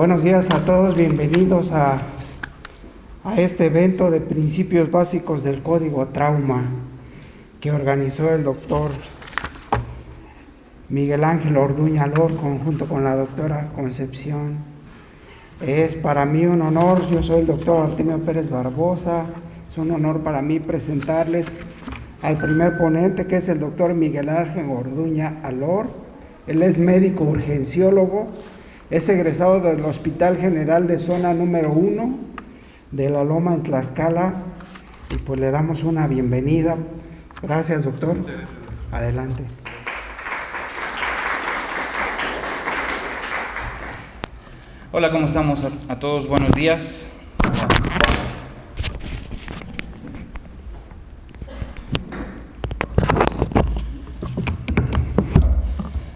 Buenos días a todos, bienvenidos a este evento de principios básicos del Código Trauma que organizó el doctor Miguel Ángel Orduña Lorco junto con la doctora Concepción. Es para mí un honor, yo soy el doctor Artemio Pérez Barbosa, es un honor para mí presentarles al primer ponente, que es el doctor Miguel Ángel Orduña Alor. Él es médico urgenciólogo, es egresado del Hospital General de Zona número 1 de La Loma en Tlaxcala, y pues le damos una bienvenida. Gracias, doctor. Adelante. Hola, ¿cómo estamos a todos? Buenos días.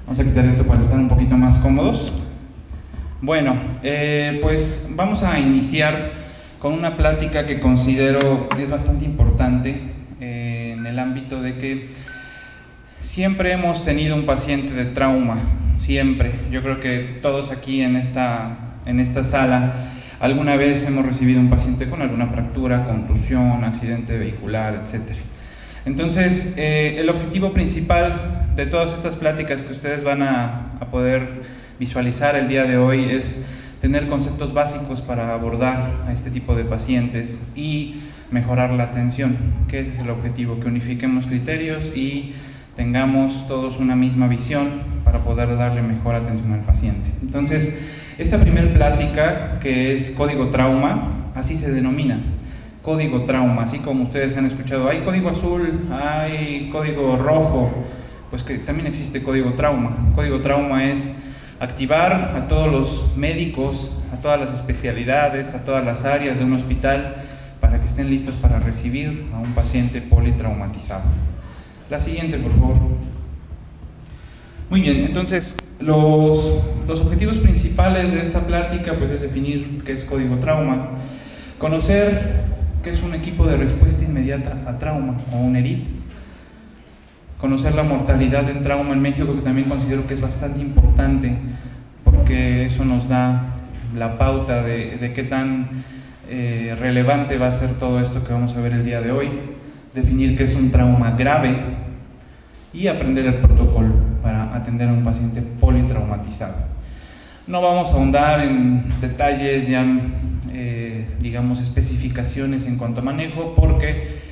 Vamos a quitar esto para estar un poquito más cómodos. Bueno, pues vamos a iniciar con una plática que considero es bastante importante en el ámbito de que siempre hemos tenido un paciente de trauma, siempre. Yo creo que todos aquí en esta sala alguna vez hemos recibido un paciente con alguna fractura, contusión, accidente vehicular, etc. Entonces, el objetivo principal de todas estas pláticas que ustedes van a poder visualizar el día de hoy es tener conceptos básicos para abordar a este tipo de pacientes y mejorar la atención, que ese es el objetivo, que unifiquemos criterios y tengamos todos una misma visión para poder darle mejor atención al paciente. Entonces, esta primera plática, que es Código Trauma, así se denomina, Código Trauma, así como ustedes han escuchado, hay código azul, hay código rojo, pues que también existe Código Trauma. Código Trauma es activar a todos los médicos, a todas las especialidades, a todas las áreas de un hospital para que estén listos para recibir a un paciente politraumatizado. La siguiente, por favor. Muy bien, entonces los objetivos principales de esta plática pues es definir qué es Código Trauma, conocer qué es un equipo de respuesta inmediata a trauma o un ERIT, conocer la mortalidad en trauma en México, que también considero que es bastante importante porque eso nos da la pauta de qué tan relevante va a ser todo esto que vamos a ver el día de hoy, definir qué es un trauma grave y aprender el protocolo para atender a un paciente politraumatizado. No vamos a ahondar en detalles, ya digamos especificaciones en cuanto a manejo, porque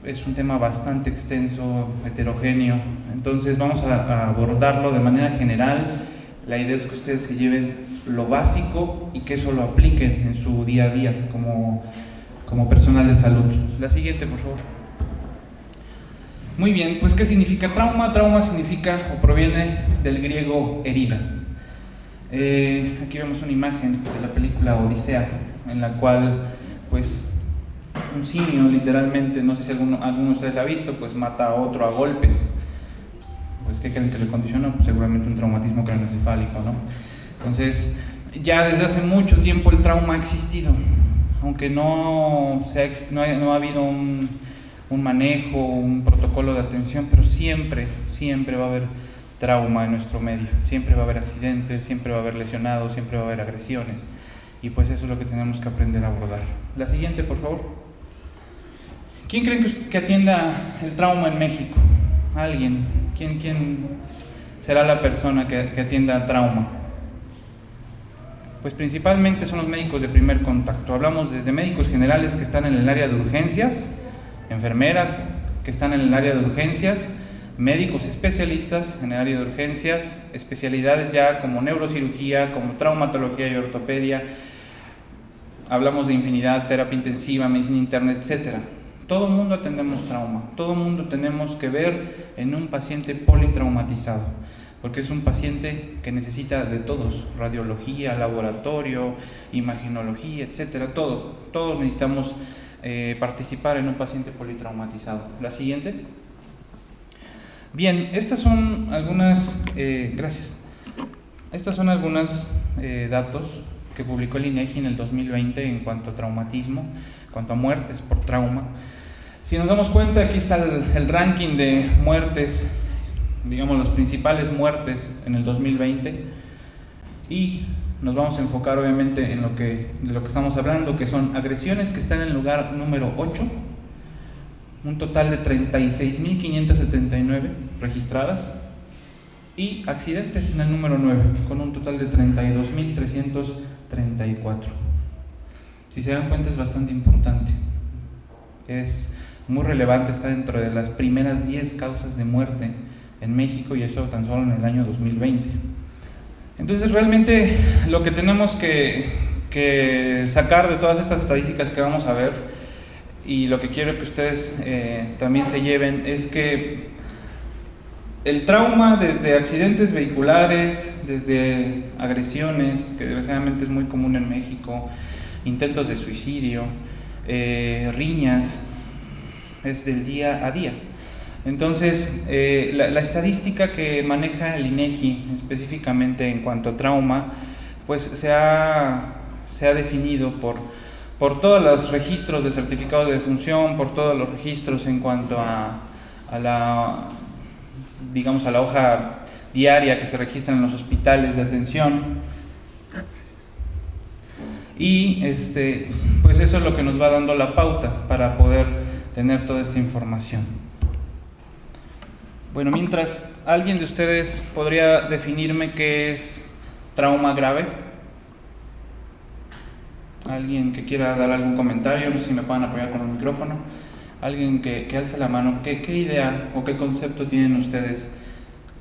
es un tema bastante extenso, heterogéneo, entonces vamos a abordarlo de manera general. La idea es que ustedes se lleven lo básico y que eso lo apliquen en su día a día como personal de salud. La siguiente, por favor. Muy bien, pues ¿qué significa trauma? Trauma significa o proviene del griego herida. Aquí vemos una imagen de la película Odisea, en la cual pues un simio literalmente, no sé si alguno de ustedes la ha visto, pues mata a otro a golpes. Pues ¿qué creen que le condicionó? Pues seguramente un traumatismo craneoencefálico, ¿no? Entonces, ya desde hace mucho tiempo el trauma ha existido, aunque no ha habido un manejo, un protocolo de atención, pero siempre va a haber trauma en nuestro medio, siempre va a haber accidentes, siempre va a haber lesionados, siempre va a haber agresiones, y pues eso es lo que tenemos que aprender a abordar. La siguiente, por favor. ¿Quién creen que atienda el trauma en México? ¿Alguien? ¿Quién será la persona que atienda trauma? Pues principalmente son los médicos de primer contacto. Hablamos desde médicos generales que están en el área de urgencias, enfermeras que están en el área de urgencias, médicos especialistas en el área de urgencias, especialidades ya como neurocirugía, como traumatología y ortopedia. Hablamos de infinidad, terapia intensiva, medicina interna, etc. Todo el mundo atendemos trauma, todo el mundo tenemos que ver en un paciente politraumatizado, porque es un paciente que necesita de todos, radiología, laboratorio, imagenología, etc. Todos necesitamos participar en un paciente politraumatizado. La siguiente. Bien, estas son algunas, gracias. Estas son algunos datos que publicó el INEGI en el 2020 en cuanto a traumatismo, en cuanto a muertes por trauma. Si nos damos cuenta, aquí está el ranking de muertes, digamos las principales muertes en el 2020, y nos vamos a enfocar obviamente en de lo que estamos hablando, que son agresiones que están en el lugar número 8, un total de 36.579 registradas, y accidentes en el número 9, con un total de 32.334. Si se dan cuenta, es bastante importante. Es muy relevante, está dentro de las primeras 10 causas de muerte en México, y eso tan solo en el año 2020. Entonces, realmente lo que tenemos que sacar de todas estas estadísticas que vamos a ver, y lo que quiero que ustedes también se lleven, es que el trauma, desde accidentes vehiculares, desde agresiones, que desgraciadamente es muy común en México, intentos de suicidio, riñas, es del día a día. Entonces, la estadística que maneja el INEGI específicamente en cuanto a trauma, pues se ha definido por todos los registros de certificados de defunción, por todos los registros en cuanto a la hoja diaria que se registra en los hospitales de atención. Y pues eso es lo que nos va dando la pauta para poder tener toda esta información. Bueno, mientras, ¿alguien de ustedes podría definirme qué es trauma grave? ¿Alguien que quiera dar algún comentario? No sé si me pueden apoyar con el micrófono. Alguien que alce la mano. ¿Qué idea o qué concepto tienen ustedes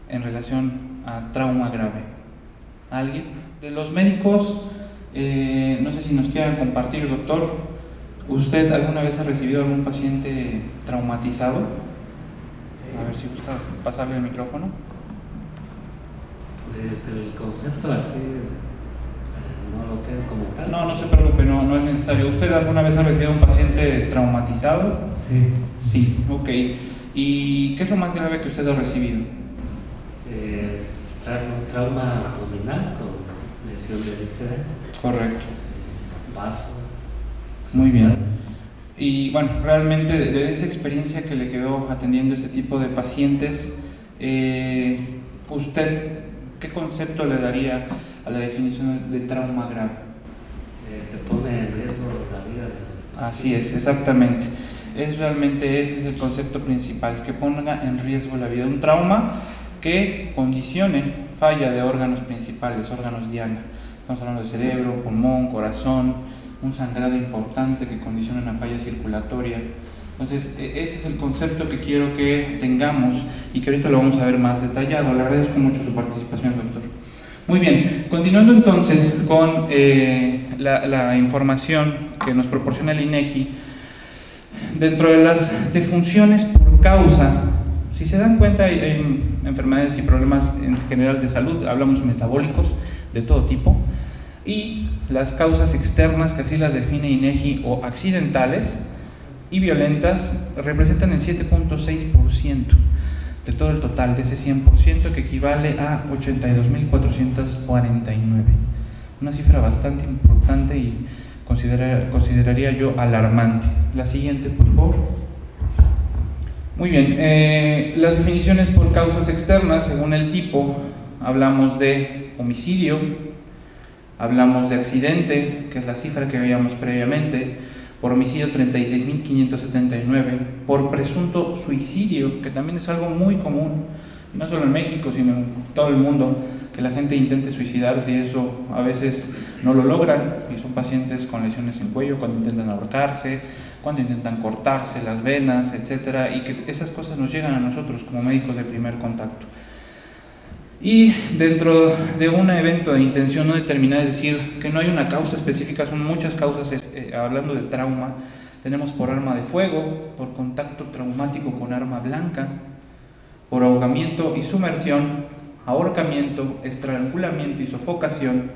en relación a trauma grave? ¿Alguien? De los médicos, no sé si nos quieran compartir, doctor. ¿Usted alguna vez ha recibido algún paciente traumatizado? A ver si gusta pasarle el micrófono. Pues el concepto así no lo quiero como tal. No se preocupe, no es necesario. ¿Usted alguna vez ha recibido un paciente traumatizado? Sí. Sí, ok. ¿Y qué es lo más grave que usted ha recibido? Trauma abdominal con lesión de vísceras. Correcto. Vaso. Muy bien. Y bueno, realmente de esa experiencia que le quedó atendiendo este tipo de pacientes, ¿usted qué concepto le daría a la definición de trauma grave? Que pone en riesgo la vida del paciente. Así es, exactamente. Realmente ese es el concepto principal, que ponga en riesgo la vida. Un trauma que condicione falla de órganos principales, órganos diana. Estamos hablando de cerebro, pulmón, corazón, un sangrado importante que condiciona una falla circulatoria. Entonces, ese es el concepto que quiero que tengamos y que ahorita lo vamos a ver más detallado. Le agradezco mucho su participación, doctor. Muy bien, continuando entonces con la información que nos proporciona el INEGI, dentro de las defunciones por causa, si se dan cuenta, hay enfermedades y problemas en general de salud, hablamos metabólicos de todo tipo, y las causas externas, que así las define INEGI, o accidentales y violentas, representan el 7.6% de todo el total, de ese 100%, que equivale a 82.449. Una cifra bastante importante y consideraría yo alarmante. La siguiente, por favor. Muy bien, las definiciones por causas externas, según el tipo, hablamos de homicidio, hablamos de accidente, que es la cifra que veíamos previamente, por homicidio 36.579, por presunto suicidio, que también es algo muy común, y no solo en México, sino en todo el mundo, que la gente intente suicidarse y eso a veces no lo logran, y son pacientes con lesiones en cuello, cuando intentan ahorcarse, cuando intentan cortarse las venas, etcétera, y que esas cosas nos llegan a nosotros como médicos de primer contacto. Y dentro de un evento de intención no determinada, es decir, que no hay una causa específica, son muchas causas, hablando de trauma, tenemos por arma de fuego, por contacto traumático con arma blanca, por ahogamiento y sumersión, ahorcamiento, estrangulamiento y sofocación,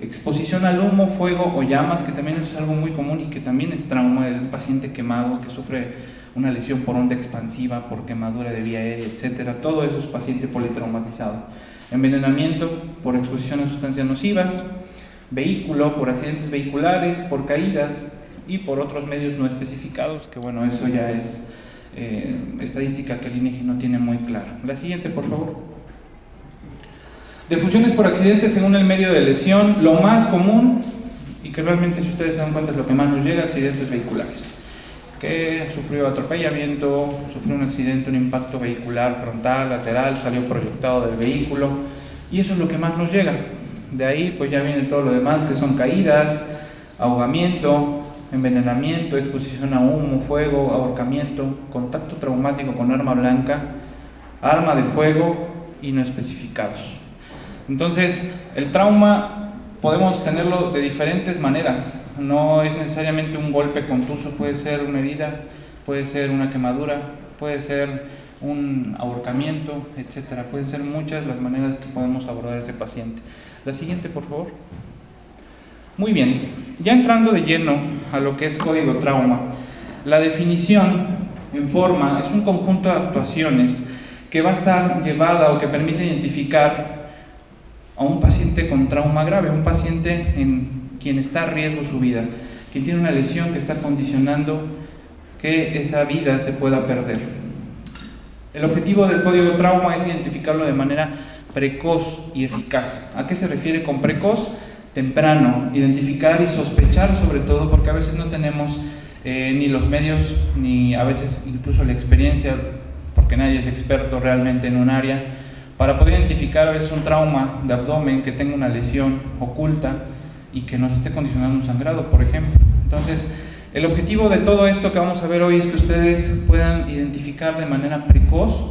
exposición al humo, fuego o llamas, que también es algo muy común y que también es trauma, el paciente quemado que sufre una lesión por onda expansiva, por quemadura de vía aérea, etcétera. Todo eso es paciente politraumatizado. Envenenamiento por exposición a sustancias nocivas, vehículo por accidentes vehiculares, por caídas y por otros medios no especificados, que bueno, eso ya es estadística que el INEGI no tiene muy clara. La siguiente, por favor. Defunciones por accidente según el medio de lesión, lo más común, y que realmente si ustedes se dan cuenta es lo que más nos llega, accidentes vehiculares. Que sufrió atropellamiento, sufrió un accidente, un impacto vehicular frontal, lateral, salió proyectado del vehículo, y eso es lo que más nos llega. De ahí pues ya viene todo lo demás, que son caídas, ahogamiento, envenenamiento, exposición a humo, fuego, ahorcamiento, contacto traumático con arma blanca, arma de fuego y no especificados. Entonces, el trauma podemos tenerlo de diferentes maneras, no es necesariamente un golpe contuso, puede ser una herida, puede ser una quemadura, puede ser un ahorcamiento, etcétera. Pueden ser muchas las maneras que podemos abordar a ese paciente. La siguiente, por favor. Muy bien, ya entrando de lleno a lo que es código trauma, la definición en forma es un conjunto de actuaciones que va a estar llevada o que permite identificar a un paciente con trauma grave, un paciente en quien está a riesgo su vida, quien tiene una lesión que está condicionando que esa vida se pueda perder. El objetivo del código trauma es identificarlo de manera precoz y eficaz. ¿A qué se refiere con precoz? Temprano, identificar y sospechar sobre todo, porque a veces no tenemos ni los medios, ni a veces incluso la experiencia, porque nadie es experto realmente en un área, para poder identificar a veces un trauma de abdomen que tenga una lesión oculta y que nos esté condicionando un sangrado, por ejemplo. Entonces, el objetivo de todo esto que vamos a ver hoy es que ustedes puedan identificar de manera precoz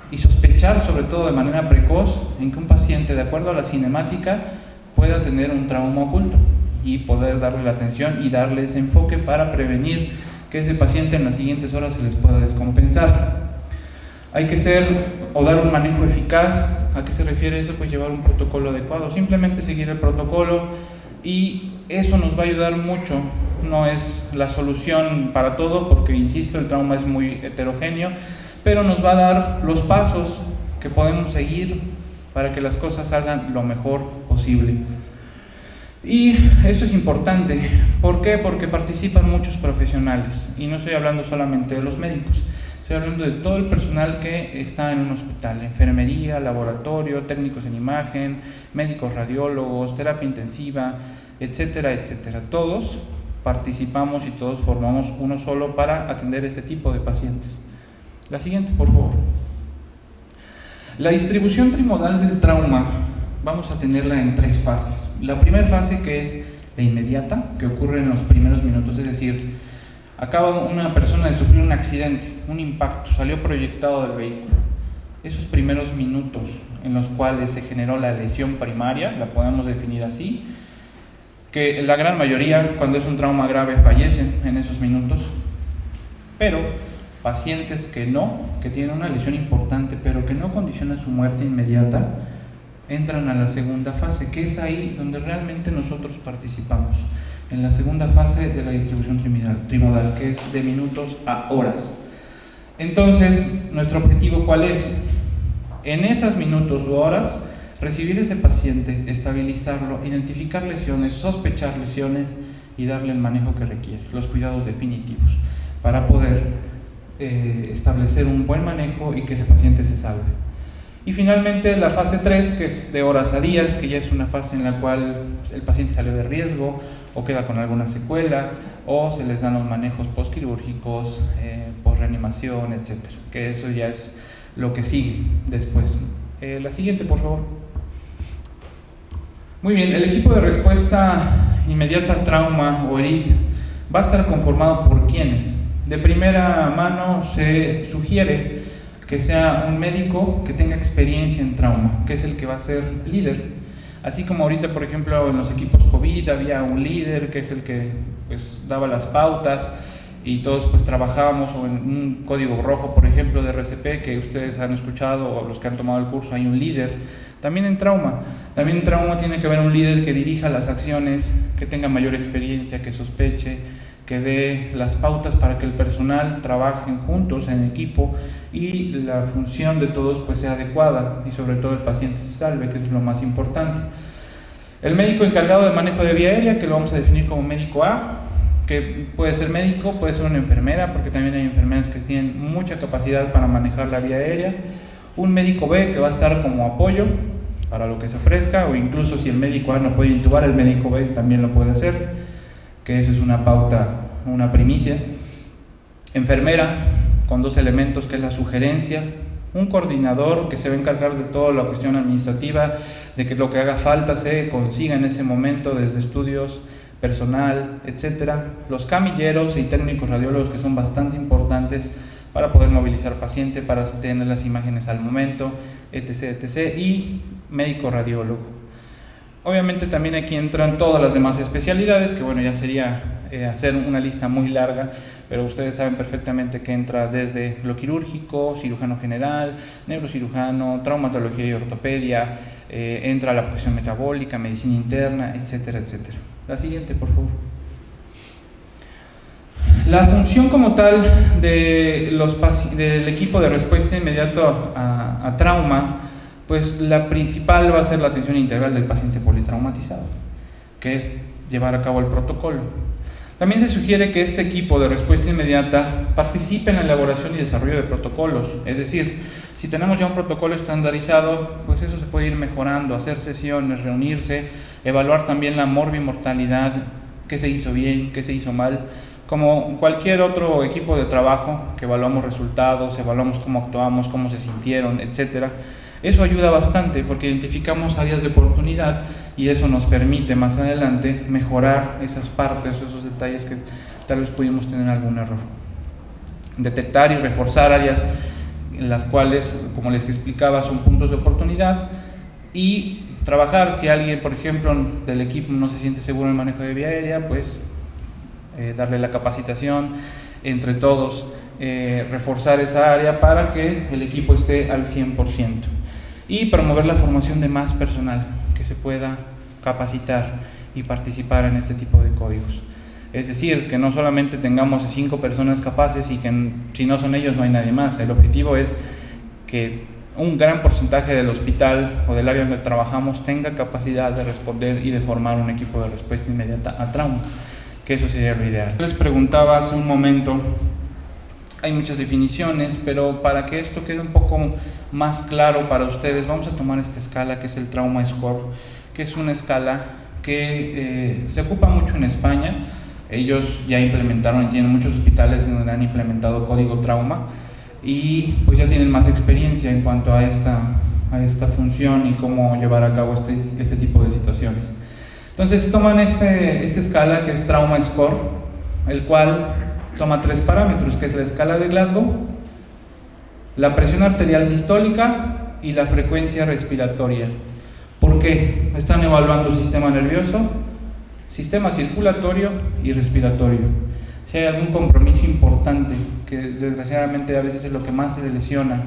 y sospechar sobre todo de manera precoz en que un paciente, de acuerdo a la cinemática, pueda tener un trauma oculto y poder darle la atención y darle ese enfoque para prevenir que ese paciente en las siguientes horas se les pueda descompensar. Hay que dar un manejo eficaz. ¿A qué se refiere eso? Pues llevar un protocolo adecuado, simplemente seguir el protocolo, y eso nos va a ayudar mucho. No es la solución para todo, porque insisto, el trauma es muy heterogéneo, pero nos va a dar los pasos que podemos seguir para que las cosas salgan lo mejor posible. Y esto es importante. ¿Por qué? Porque participan muchos profesionales, y no estoy hablando solamente de los médicos, estoy hablando de todo el personal que está en un hospital: enfermería, laboratorio, técnicos en imagen, médicos radiólogos, terapia intensiva, etcétera, etcétera. Todos participamos y todos formamos uno solo para atender este tipo de pacientes. La siguiente, por favor. La distribución trimodal del trauma vamos a tenerla en 3 fases. La primera fase, que es la inmediata, que ocurre en los primeros minutos, es decir, acaba una persona de sufrir un accidente, un impacto, salió proyectado del vehículo. Esos primeros minutos en los cuales se generó la lesión primaria, la podemos definir así, que la gran mayoría, cuando es un trauma grave, fallecen en esos minutos, pero pacientes que tienen una lesión importante, pero que no condicionan su muerte inmediata, entran a la segunda fase, que es ahí donde realmente nosotros participamos, en la segunda fase de la distribución trimodal, que es de minutos a horas. Entonces, nuestro objetivo, ¿cuál es? En esos minutos o horas, recibir ese paciente, estabilizarlo, identificar lesiones, sospechar lesiones y darle el manejo que requiere, los cuidados definitivos, para poder establecer un buen manejo y que ese paciente se salve. Y finalmente la fase 3, que es de horas a días, que ya es una fase en la cual el paciente salió de riesgo o queda con alguna secuela, o se les dan los manejos postquirúrgicos, posreanimación, etcétera, que eso ya es lo que sigue después. La siguiente, por favor. Muy bien, el equipo de respuesta inmediata a trauma o ERIT va a estar conformado por ¿quiénes? De primera mano se sugiere que sea un médico que tenga experiencia en trauma, que es el que va a ser líder. Así como ahorita, por ejemplo, en los equipos COVID había un líder que es el que pues daba las pautas y todos pues trabajábamos, o en un código rojo, por ejemplo, de RCP, que ustedes han escuchado, o los que han tomado el curso, hay un líder. También en trauma tiene que haber un líder que dirija las acciones, que tenga mayor experiencia, que sospeche, que dé las pautas para que el personal trabajen juntos en equipo y la función de todos pues sea adecuada, y sobre todo el paciente se salve, que es lo más importante. El médico encargado del manejo de vía aérea, que lo vamos a definir como médico A, que puede ser médico, puede ser una enfermera, porque también hay enfermeras que tienen mucha capacidad para manejar la vía aérea. Un médico B, que va a estar como apoyo, para lo que se ofrezca, o incluso si el médico A no puede intubar, el médico B también lo puede hacer, que eso es una pauta, una primicia. Enfermera, con 2 elementos, que es la sugerencia, un coordinador que se va a encargar de toda la cuestión administrativa, de que lo que haga falta se consiga en ese momento, desde estudios, personal, etcétera. Los camilleros y técnicos radiólogos, que son bastante importantes para poder movilizar paciente, para tener las imágenes al momento, etc., etc., y médico radiólogo. Obviamente también aquí entran todas las demás especialidades, que bueno, ya sería hacer una lista muy larga, pero ustedes saben perfectamente que entra desde lo quirúrgico, cirujano general, neurocirujano, traumatología y ortopedia, entra la cuestión metabólica, medicina interna, etcétera, etcétera. La siguiente, por favor. La función como tal del equipo de respuesta inmediata a trauma, pues la principal va a ser la atención integral del paciente politraumatizado, que es llevar a cabo el protocolo. También se sugiere que este equipo de respuesta inmediata participe en la elaboración y desarrollo de protocolos, es decir, si tenemos ya un protocolo estandarizado, pues eso se puede ir mejorando, hacer sesiones, reunirse, evaluar también la morbimortalidad, qué se hizo bien, qué se hizo mal. Como cualquier otro equipo de trabajo, que evaluamos resultados, evaluamos cómo actuamos, cómo se sintieron, etcétera. Eso ayuda bastante porque identificamos áreas de oportunidad y eso nos permite más adelante mejorar esas partes, esos detalles que tal vez pudimos tener algún error. Detectar y reforzar áreas en las cuales, como les explicaba, son puntos de oportunidad, y trabajar si alguien, por ejemplo, del equipo no se siente seguro en el manejo de vía aérea, pues darle la capacitación entre todos, reforzar esa área para que el equipo esté al 100%, y promover la formación de más personal que se pueda capacitar y participar en este tipo de códigos. Es decir, que no solamente tengamos a 5 personas capaces y que si no son ellos no hay nadie más. El objetivo es que un gran porcentaje del hospital o del área donde trabajamos tenga capacidad de responder y de formar un equipo de respuesta inmediata a trauma, que eso sería lo ideal. Les preguntaba hace un momento, hay muchas definiciones, pero para que esto quede un poco más claro para ustedes, vamos a tomar esta escala que es el Trauma Score, que es una escala que se ocupa mucho en España. Ellos ya implementaron y tienen muchos hospitales en donde han implementado código trauma y pues ya tienen más experiencia en cuanto a esta función y cómo llevar a cabo este tipo de situaciones. Entonces toman esta escala que es Trauma Score, el cual toma 3 parámetros, que es la escala de Glasgow, la presión arterial sistólica y la frecuencia respiratoria. ¿Por qué? Están evaluando sistema nervioso, sistema circulatorio y respiratorio. Si hay algún compromiso importante, que desgraciadamente a veces es lo que más se lesiona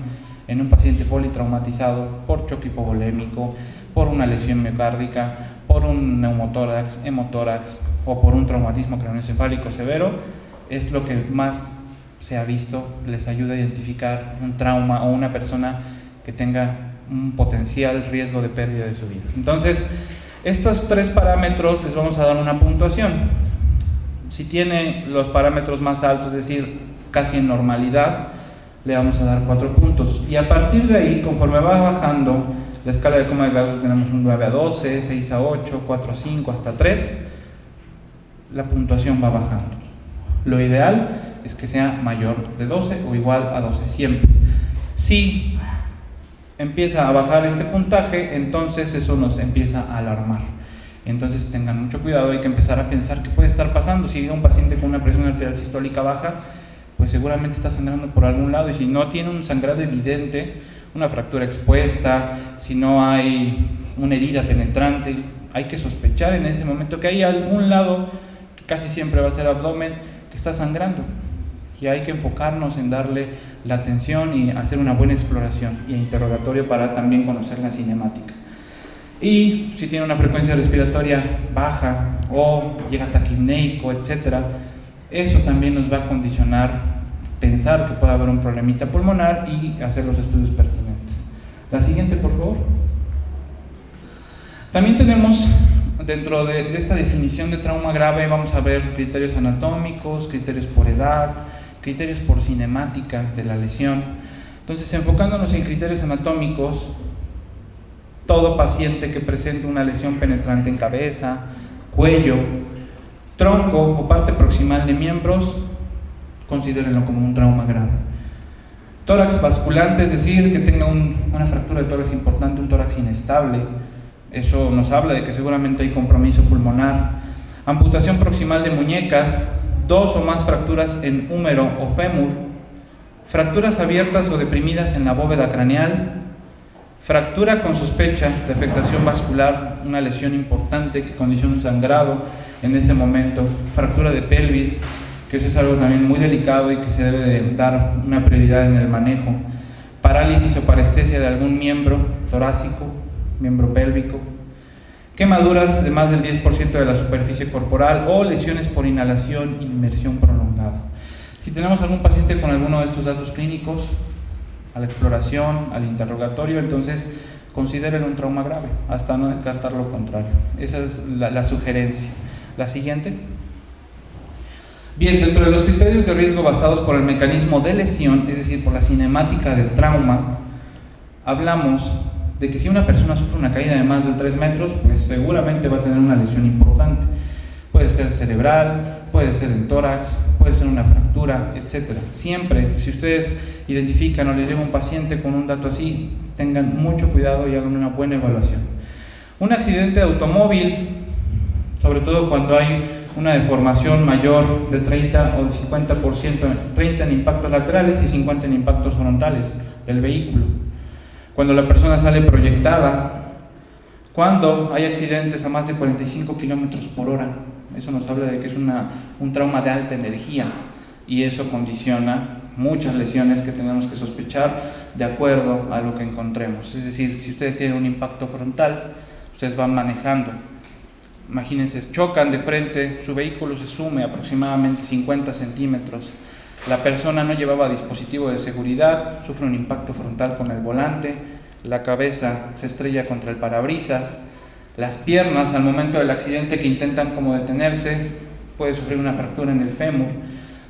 en un paciente politraumatizado por choque hipovolémico, por una lesión miocárdica, por un neumotórax, hemotórax o por un traumatismo craneoencefálico severo, es lo que más se ha visto, les ayuda a identificar un trauma o una persona que tenga un potencial riesgo de pérdida de su vida. Entonces, estos 3 parámetros les vamos a dar una puntuación. Si tiene los parámetros más altos, es decir, casi en normalidad, le vamos a dar 4 puntos. Y a partir de ahí, conforme va bajando la escala de coma de Glasgow, tenemos un 9 a 12, 6 a 8, 4 a 5, hasta 3, la puntuación va bajando. Lo ideal es que sea mayor de 12 o igual a 12 siempre. Si empieza a bajar este puntaje, entonces eso nos empieza a alarmar. Entonces tengan mucho cuidado, hay que empezar a pensar qué puede estar pasando. Si llega un paciente con una presión arterial sistólica baja, pues seguramente está sangrando por algún lado, y si no tiene un sangrado evidente, una fractura expuesta, si no hay una herida penetrante, hay que sospechar en ese momento que hay algún lado, que casi siempre va a ser abdomen, que está sangrando, y hay que enfocarnos en darle la atención y hacer una buena exploración y interrogatorio para también conocer la cinemática. Y si tiene una frecuencia respiratoria baja o llega taquipneico, etcétera, eso también nos va a condicionar pensar que puede haber un problemita pulmonar y hacer los estudios pertinentes. La siguiente, por favor. También tenemos, dentro de esta definición de trauma grave, vamos a ver criterios anatómicos, criterios por edad, criterios por cinemática de la lesión. Entonces, enfocándonos en criterios anatómicos, todo paciente que presente una lesión penetrante en cabeza, cuello, tronco o parte proximal de miembros, considérenlo como un trauma grave. Tórax basculante, es decir, que tenga una fractura de tórax importante, un tórax inestable. Eso nos habla de que seguramente hay compromiso pulmonar. Amputación proximal de muñecas, 2 o más fracturas en húmero o fémur, fracturas abiertas o deprimidas en la bóveda craneal, fractura con sospecha de afectación vascular, una lesión importante que condiciona un sangrado en ese momento, fractura de pelvis, que eso es algo también muy delicado y que se debe de dar una prioridad en el manejo, parálisis o parestesia de algún miembro torácico, miembro pélvico, quemaduras de más del 10% de la superficie corporal o lesiones por inhalación e inmersión prolongada. Si tenemos algún paciente con alguno de estos datos clínicos, a la exploración, al interrogatorio, entonces consideren un trauma grave, hasta no descartar lo contrario. Esa es la sugerencia. La siguiente. Bien, dentro de los criterios de riesgo basados por el mecanismo de lesión, es decir, por la cinemática del trauma, hablamos de que si una persona sufre una caída de más de 3 metros, pues seguramente va a tener una lesión importante. Puede ser cerebral, puede ser en tórax, puede ser una fractura, etc. Siempre, si ustedes identifican o les llega un paciente con un dato así, tengan mucho cuidado y hagan una buena evaluación. Un accidente de automóvil, sobre todo cuando hay una deformación mayor de 30 o de 50%, 30 en impactos laterales y 50 en impactos frontales del vehículo. Cuando la persona sale proyectada, cuando hay accidentes a más de 45 kilómetros por hora, eso nos habla de que es un trauma de alta energía y eso condiciona muchas lesiones que tenemos que sospechar de acuerdo a lo que encontremos. Es decir, si ustedes tienen un impacto frontal, ustedes van manejando, imagínense, chocan de frente, su vehículo se sume aproximadamente 50 centímetros, la persona no llevaba dispositivo de seguridad, sufre un impacto frontal con el volante, la cabeza se estrella contra el parabrisas, las piernas al momento del accidente que intentan como detenerse, puede sufrir una fractura en el fémur.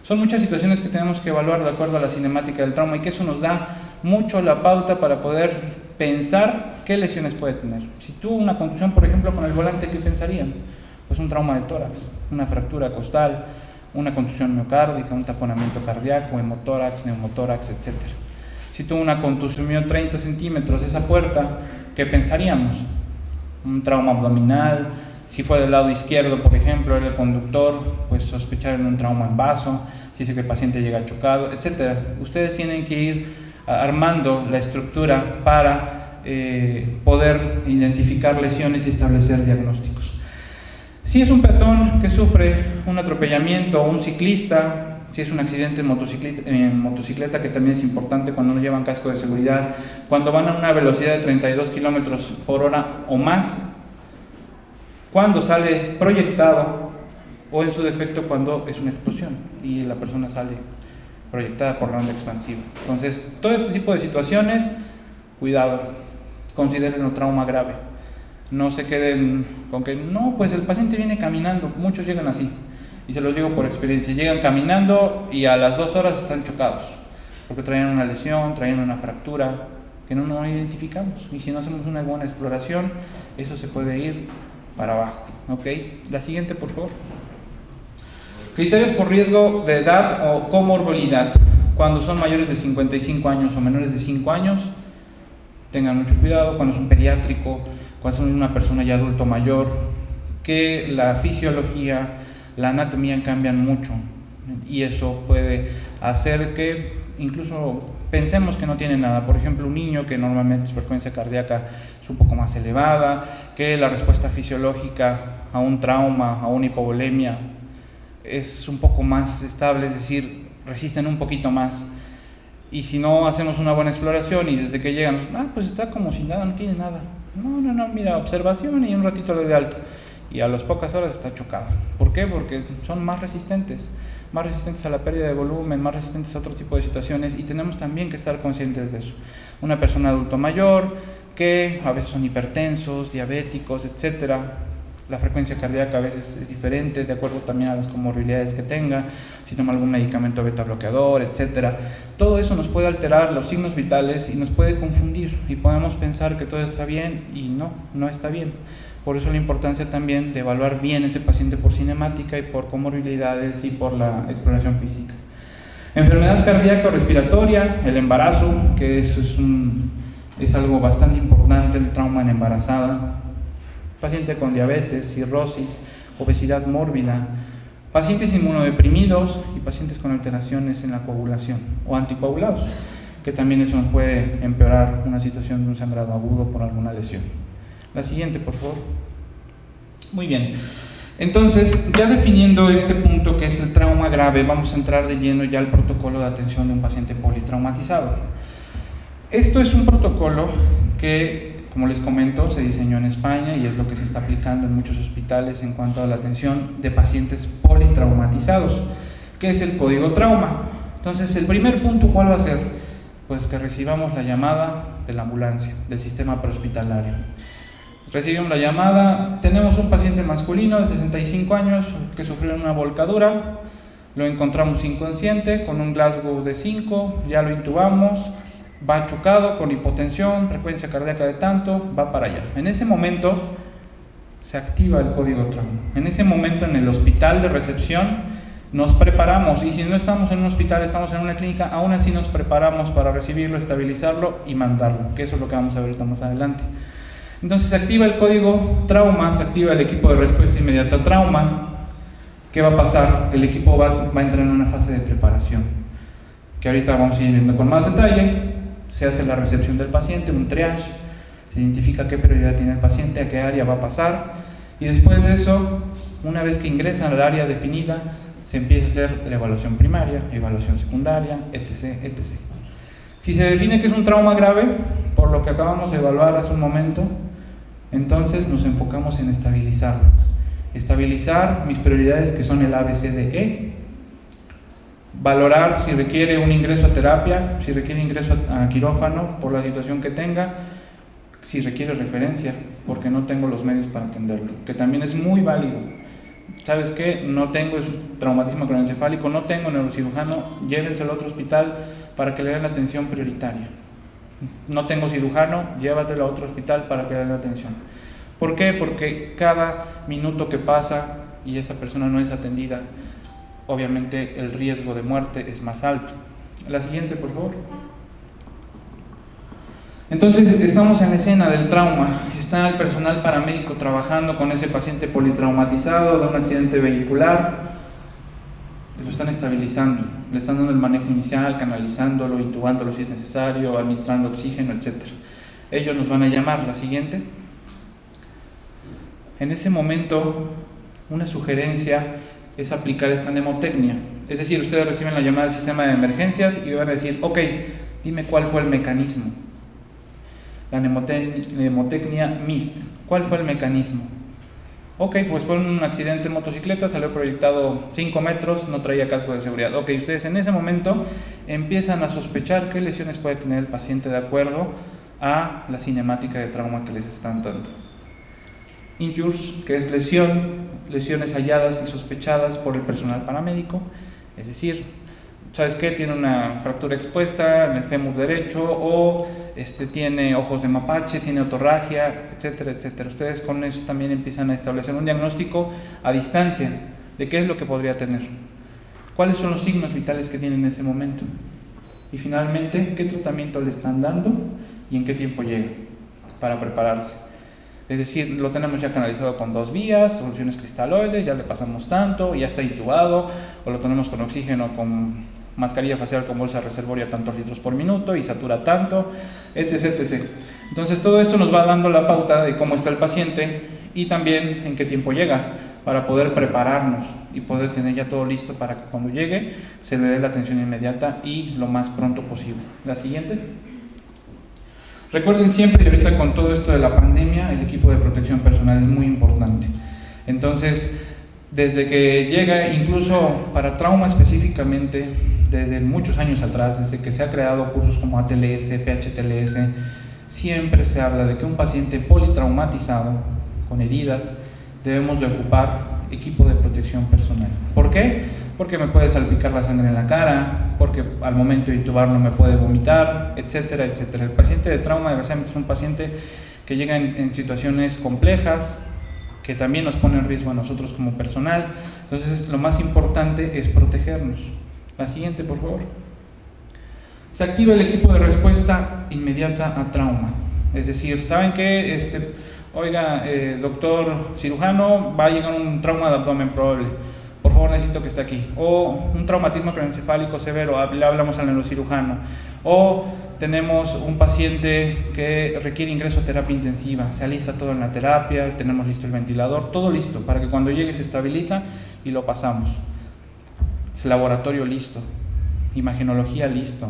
Son muchas situaciones que tenemos que evaluar de acuerdo a la cinemática del trauma y que eso nos da mucho la pauta para poder pensar qué lesiones puede tener. Si tuvo una contusión, por ejemplo, con el volante, ¿qué pensarían? Pues un trauma de tórax, una fractura costal, una contusión miocárdica, un taponamiento cardíaco, hemotórax, neumotórax, etc. Si tuvo una contusión 30 centímetros esa puerta, ¿qué pensaríamos? Un trauma abdominal. Si fue del lado izquierdo, por ejemplo, era el conductor, pues sospechar en un trauma en vaso, si es que el paciente llega chocado, etc. Ustedes tienen que ir armando la estructura para poder identificar lesiones y establecer diagnósticos. Si es un peatón que sufre un atropellamiento o un ciclista, si es un accidente en motocicleta, que también es importante cuando no llevan casco de seguridad, cuando van a una velocidad de 32 kilómetros por hora o más, cuando sale proyectado o en su defecto cuando es una explosión y la persona sale proyectada por la onda expansiva. Entonces, todo este tipo de situaciones, cuidado, considérenlo trauma grave. No se queden con que, no, pues el paciente viene caminando, muchos llegan así, y se los digo por experiencia, llegan caminando y a las 2 horas están chocados, porque traen una lesión, traen una fractura, que no identificamos, y si no hacemos una buena exploración, eso se puede ir para abajo, ¿ok? La siguiente, por favor. Criterios por riesgo de edad o comorbilidad. Cuando son mayores de 55 años o menores de 5 años, tengan mucho cuidado. Cuando es un pediátrico, cuando son una persona ya adulto mayor, que la fisiología, la anatomía cambian mucho y eso puede hacer que incluso pensemos que no tiene nada. Por ejemplo, un niño que normalmente su frecuencia cardíaca es un poco más elevada, que la respuesta fisiológica a un trauma, a una hipovolemia es un poco más estable, es decir, resisten un poquito más. Y si no hacemos una buena exploración y desde que llegan, pues está como si nada, no tiene nada. No, mira, observación y un ratito le de alta. Y a las pocas horas está chocado. ¿Por qué? Porque son más resistentes a la pérdida de volumen, más resistentes a otro tipo de situaciones y tenemos también que estar conscientes de eso. Una persona adulto mayor que a veces son hipertensos, diabéticos, etcétera, La frecuencia cardíaca a veces es diferente, de acuerdo también a las comorbilidades que tenga, si toma algún medicamento beta bloqueador, etc. Todo eso nos puede alterar los signos vitales y nos puede confundir, y podemos pensar que todo está bien y no está bien. Por eso la importancia también de evaluar bien ese paciente por cinemática y por comorbilidades y por la exploración física. Enfermedad cardíaca o respiratoria, el embarazo, que eso es algo bastante importante, el trauma en embarazada, paciente con diabetes, cirrosis, obesidad mórbida, pacientes inmunodeprimidos y pacientes con alteraciones en la coagulación o anticoagulados, que también eso nos puede empeorar una situación de un sangrado agudo por alguna lesión. La siguiente, por favor. Muy bien. Entonces, ya definiendo este punto que es el trauma grave, vamos a entrar de lleno ya al protocolo de atención de un paciente politraumatizado. Esto es un protocolo que, como les comento, se diseñó en España y es lo que se está aplicando en muchos hospitales en cuanto a la atención de pacientes politraumatizados, que es el código trauma. Entonces, el primer punto, ¿cuál va a ser? Pues que recibamos la llamada de la ambulancia, del sistema prehospitalario. Recibimos la llamada, tenemos un paciente masculino de 65 años que sufrió una volcadura, lo encontramos inconsciente con un Glasgow de 5, ya lo intubamos, va chocado con hipotensión, frecuencia cardíaca de tanto, va para allá. En ese momento se activa el código trauma. En ese momento en el hospital de recepción nos preparamos, y si no estamos en un hospital, estamos en una clínica, aún así nos preparamos para recibirlo, estabilizarlo y mandarlo, que eso es lo que vamos a ver más adelante. Entonces se activa el código trauma, se activa el equipo de respuesta inmediata a trauma. ¿Qué va a pasar? El equipo va a entrar en una fase de preparación, que ahorita vamos a ir viendo con más detalle. Se hace la recepción del paciente, un triage, se identifica qué prioridad tiene el paciente, a qué área va a pasar, y después de eso, una vez que ingresa al área definida, se empieza a hacer la evaluación primaria, evaluación secundaria, etc., etc. Si se define que es un trauma grave, por lo que acabamos de evaluar hace un momento, entonces nos enfocamos en estabilizarlo. Estabilizar mis prioridades, que son el ABCDE. Valorar si requiere un ingreso a terapia, si requiere ingreso a quirófano por la situación que tenga, si requiere referencia, porque no tengo los medios para atenderlo, que también es muy válido. ¿Sabes qué? No tengo traumatismo craneoencefálico, no tengo neurocirujano, llévenselo a otro hospital para que le den la atención prioritaria. No tengo cirujano, llévatelo a otro hospital para que le den la atención. ¿Por qué? Porque cada minuto que pasa y esa persona no es atendida, obviamente el riesgo de muerte es más alto. La siguiente, por favor. Entonces, estamos en la escena del trauma. Está el personal paramédico trabajando con ese paciente politraumatizado de un accidente vehicular. Lo están estabilizando, le están dando el manejo inicial, canalizándolo, intubándolo si es necesario, administrando oxígeno, etc. Ellos nos van a llamar. La siguiente. En ese momento, una sugerencia es aplicar esta mnemotecnia. Es decir, ustedes reciben la llamada del sistema de emergencias y van a decir, ok, dime cuál fue el mecanismo. La mnemotecnia MIST. ¿Cuál fue el mecanismo? Ok, pues fue un accidente en motocicleta, salió proyectado 5 metros, no traía casco de seguridad. Ok, ustedes en ese momento empiezan a sospechar qué lesiones puede tener el paciente de acuerdo a la cinemática de trauma que les están dando. Injures, que es lesiones halladas y sospechadas por el personal paramédico, es decir, ¿sabes qué? Tiene una fractura expuesta en el fémur derecho, o tiene ojos de mapache, tiene otorragia, etcétera, etcétera. Ustedes con eso también empiezan a establecer un diagnóstico a distancia de qué es lo que podría tener, cuáles son los signos vitales que tiene en ese momento, y finalmente, qué tratamiento le están dando y en qué tiempo llega para prepararse. Es decir, lo tenemos ya canalizado con 2 vías, soluciones cristaloides, ya le pasamos tanto, ya está intubado, o lo tenemos con oxígeno, con mascarilla facial con bolsa reservoria tantos litros por minuto y satura tanto, etc., etc. Entonces todo esto nos va dando la pauta de cómo está el paciente y también en qué tiempo llega, para poder prepararnos y poder tener ya todo listo para que cuando llegue se le dé la atención inmediata y lo más pronto posible. La siguiente. Recuerden siempre, y ahorita con todo esto de la pandemia, el equipo de protección personal es muy importante. Entonces, desde que llega, incluso para trauma específicamente, desde muchos años atrás, desde que se ha creado cursos como ATLS, PHTLS, siempre se habla de que un paciente politraumatizado, con heridas, debemos de ocupar equipo de protección personal. ¿Por qué? Porque me puede salpicar la sangre en la cara, porque al momento de intubarlo me puede vomitar, etcétera, etcétera. El paciente de trauma, desgraciadamente, es un paciente que llega en situaciones complejas, que también nos pone en riesgo a nosotros como personal. Entonces, lo más importante es protegernos. La siguiente, por favor. Se activa el equipo de respuesta inmediata a trauma. Es decir, ¿saben qué? Oiga, doctor cirujano, va a llegar un trauma de abdomen probable. Por favor, necesito que esté aquí. O un traumatismo craneoencefálico severo, le hablamos al neurocirujano. O tenemos un paciente que requiere ingreso a terapia intensiva, se alista todo en la terapia, tenemos listo el ventilador, todo listo, para que cuando llegue se estabiliza y lo pasamos. Laboratorio listo, imagenología listo,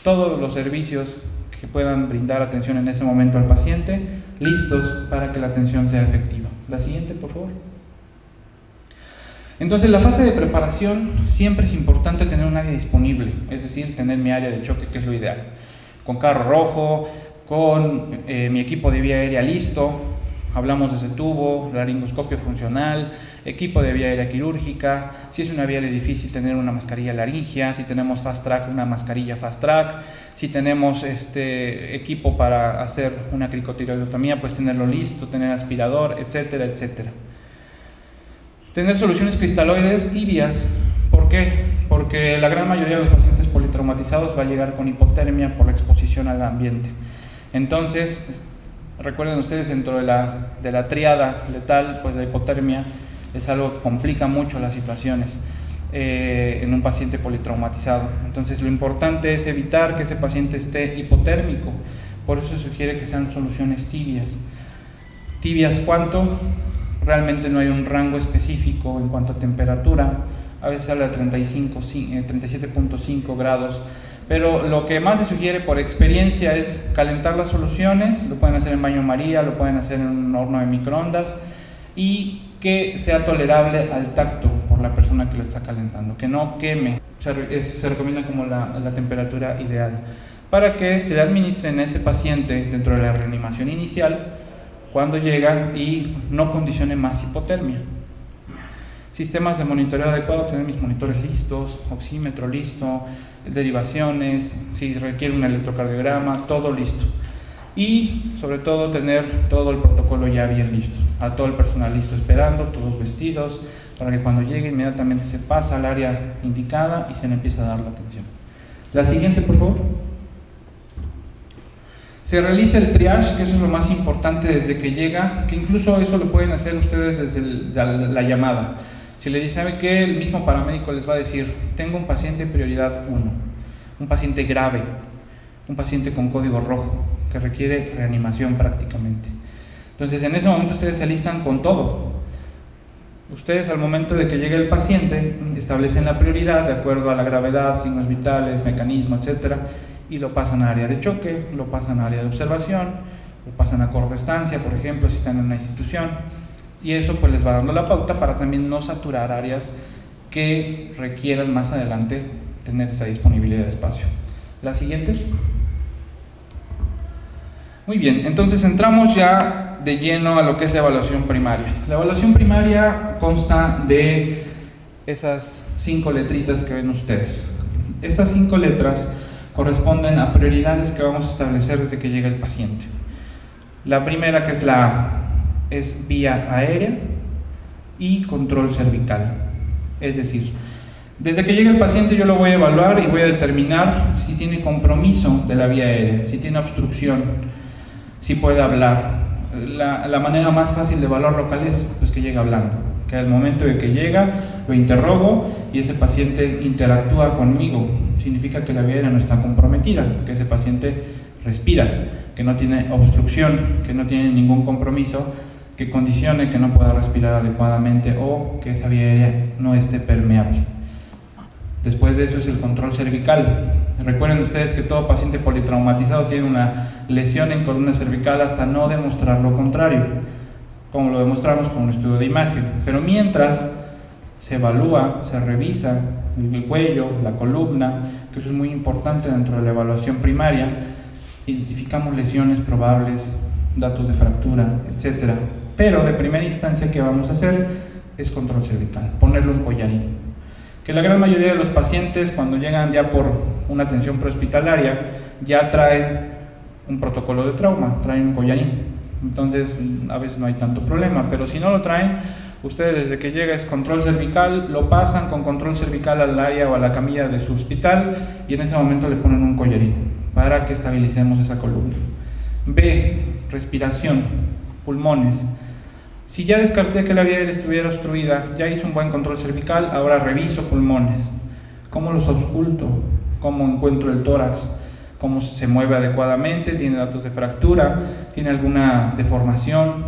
todos los servicios que puedan brindar atención en ese momento al paciente, listos para que la atención sea efectiva. La siguiente, por favor. Entonces, la fase de preparación siempre es importante tener un área disponible, es decir, tener mi área de choque, que es lo ideal, con carro rojo, con mi equipo de vía aérea listo. Hablamos de ese tubo, laringoscopio funcional, equipo de vía aérea quirúrgica. Si es una vía aérea difícil, tener una mascarilla laringea. Si tenemos fast track, una mascarilla fast track. Si tenemos equipo para hacer una cricotiroidectomía, pues tenerlo listo, tener aspirador, etcétera, etcétera. Tener soluciones cristaloides tibias. ¿Por qué? Porque la gran mayoría de los pacientes politraumatizados va a llegar con hipotermia por la exposición al ambiente. Entonces, recuerden ustedes, dentro de la tríada letal, pues la hipotermia es algo que complica mucho las situaciones en un paciente politraumatizado. Entonces, lo importante es evitar que ese paciente esté hipotérmico. Por eso se sugiere que sean soluciones tibias. ¿Tibias cuánto? Realmente no hay un rango específico en cuanto a temperatura. A veces se habla de 37.5 grados. Pero lo que más se sugiere por experiencia es calentar las soluciones. Lo pueden hacer en baño María, lo pueden hacer en un horno de microondas, y que sea tolerable al tacto por la persona que lo está calentando, que no queme. Se recomienda como la temperatura ideal para que se le administre a ese paciente dentro de la reanimación inicial cuando llega y no condicione más hipotermia. Sistemas de monitoreo adecuado, tener mis monitores listos, oxímetro listo, derivaciones, si requiere un electrocardiograma, todo listo. Y sobre todo tener todo el protocolo ya bien listo, a todo el personal listo esperando, todos vestidos, para que cuando llegue inmediatamente se pasa al área indicada y se le empieza a dar la atención. La siguiente, por favor. Se realiza el triage, que eso es lo más importante desde que llega, que incluso eso lo pueden hacer ustedes desde la llamada. Si le dicen, ¿sabe qué? El mismo paramédico les va a decir, tengo un paciente prioridad 1, un paciente grave, un paciente con código rojo, que requiere reanimación prácticamente. Entonces, en ese momento ustedes se alistan con todo. Ustedes, al momento de que llegue el paciente, establecen la prioridad de acuerdo a la gravedad, signos vitales, mecanismo, etcétera, y lo pasan a área de choque, lo pasan a área de observación, lo pasan a corta estancia, por ejemplo, si están en una institución, y eso pues les va dando la pauta para también no saturar áreas que requieran más adelante tener esa disponibilidad de espacio. La siguiente. Muy bien, entonces entramos ya de lleno a lo que es la evaluación primaria. La evaluación primaria consta de esas 5 letritas que ven ustedes. Estas 5 letras corresponden a prioridades que vamos a establecer desde que llega el paciente. La primera, que es la A, es vía aérea y control cervical. Es decir, desde que llega el paciente yo lo voy a evaluar y voy a determinar si tiene compromiso de la vía aérea, si tiene obstrucción, si puede hablar. La manera más fácil de evaluar local es pues, que llegue hablando, que al momento de que llega lo interrogo y ese paciente interactúa conmigo. Significa que la vía aérea no está comprometida, que ese paciente respira, que no tiene obstrucción, que no tiene ningún compromiso que condicione que no pueda respirar adecuadamente o que esa vía aérea no esté permeable. Después de eso es el control cervical. Recuerden ustedes que todo paciente politraumatizado tiene una lesión en columna cervical hasta no demostrar lo contrario, como lo demostramos con un estudio de imagen. Pero mientras se evalúa, se revisa el cuello, la columna, que eso es muy importante dentro de la evaluación primaria, identificamos lesiones probables datos de fractura, etc. Pero de primera instancia, ¿qué vamos a hacer? Es control cervical, ponerle un collarín. Que la gran mayoría de los pacientes, cuando llegan ya por una atención prehospitalaria, ya traen un protocolo de trauma, traen un collarín. Entonces, a veces no hay tanto problema, pero si no lo traen, ustedes desde que llega es control cervical, lo pasan con control cervical al área o a la camilla de su hospital y en ese momento le ponen un collarín para que estabilicemos esa columna. B, respiración, pulmones. Si ya descarté que la vía aérea estuviera obstruida, ya hice un buen control cervical, ahora reviso pulmones. ¿Cómo los ausculto? ¿Cómo encuentro el tórax? ¿Cómo se mueve adecuadamente? ¿Tiene datos de fractura? ¿Tiene alguna deformación?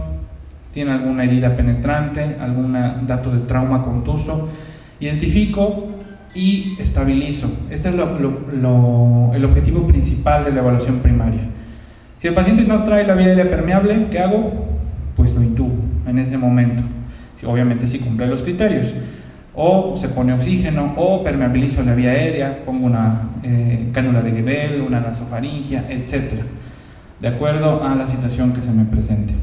¿Tiene alguna herida penetrante? ¿Algún dato de trauma contuso? Identifico y estabilizo. Este es el objetivo principal de la evaluación primaria. Si el paciente no trae la vía aérea permeable, ¿qué hago? Pues lo intubo en ese momento, obviamente si cumple los criterios, o se pone oxígeno, o permeabilizo la vía aérea, pongo una cánula de Guedel, una nasofaringia, etc., de acuerdo a la situación que se me presente.